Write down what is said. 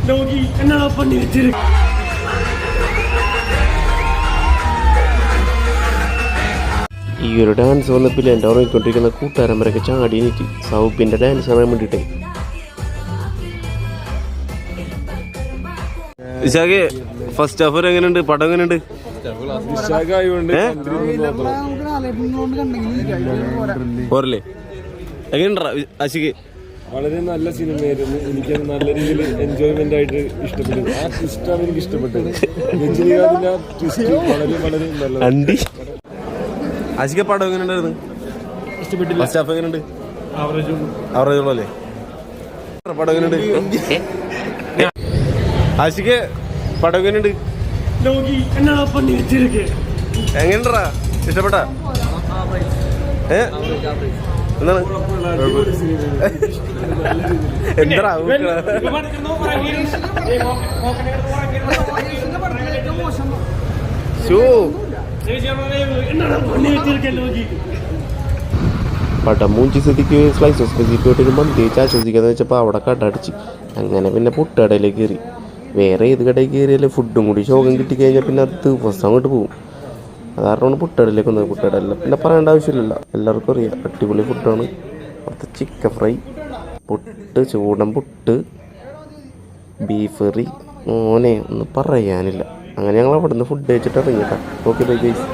ഈ ഒരു ഡാൻസ് വന്നപ്പോൾ എൻ്റെ ഓർമ്മിക്കൊണ്ടിരിക്കുന്ന കൂട്ടുകാരന്മാരൊക്കെ ചാടി നീറ്റി സൗപ്പിൻ്റെ ഡാൻസ് കാണാൻ വേണ്ടിയിട്ടേ. വിശാഖേ, ഫസ്റ്റ് ഹാഫ് എങ്ങനെയുണ്ട്? പടം എങ്ങനെയുണ്ട്? പോരല്ലേ? എങ്ങനെയുണ്ടാ ആശിക്ക്? വളരെ നല്ല സിനിമയായിരുന്നു. എനിക്ക് നല്ല രീതിയിൽ എൻജോയ്മെന്റ് ആയിട്ട് ഇഷ്ടപ്പെട്ടു. ആ ട്വിസ്റ്റാണ് എനിക്ക് ഇഷ്ടപ്പെട്ടത്. രജനീകാന്തിന്റെ ട്വിസ്റ്റ് വളരെ വളരെ നല്ലത്. ആശിക്ക് പടം എങ്ങനെയുണ്ടായിരുന്നു? ഫസ്റ്റ് ഹാഫ് എങ്ങനെയുണ്ട്? ആവറേജ് ഉള്ളല്ലേ? പടം എങ്ങനെയുണ്ട്? ആശിക്ക് പടം എങ്ങനെയുണ്ട്? എങ്ങനെയുണ്ടാ? ഇഷ്ടപ്പെട്ടാ? എന്താണ് എന്താ പടം മൂഞ്ചി സ്ഥിതിക്ക് സ്ലൈസ് സ്പെസിഫിക്കായിട്ടൊരു മന്തി വെച്ച് ആശ്വസിക്കാന്ന് വെച്ചപ്പോൾ അവിടെ കടടിച്ച് അങ്ങനെ പിന്നെ പുട്ടുകടയിലേക്ക് കയറി. വേറെ ഏത് കടയിൽ കയറിയാലും ഫുഡും കൂടി ശോകം കിട്ടിക്കഴിഞ്ഞാൽ പിന്നെ അത് ദിവസം അങ്ങോട്ട് പോകും. അതാരണമാണ് പുട്ടുകടയിലേക്ക് വന്നത്. പുട്ടുകടയില്ല പിന്നെ പറയേണ്ട ആവശ്യമില്ലല്ലോ, എല്ലാവർക്കും അറിയാം. അടിപൊളി ഫുഡാണ്. അവിടുത്തെ ചിക്കൻ ഫ്രൈ, പുട്ട്, ചൂടൻ പുട്ട്, ബീഫ് കറി, മോനെ ഒന്നും പറയാനില്ല. അങ്ങനെ ഞങ്ങൾ അവിടെ നിന്ന് ഫുഡ് കഴിച്ചിട്ട് ഇറങ്ങിയിട്ടാ. Okay bye guys.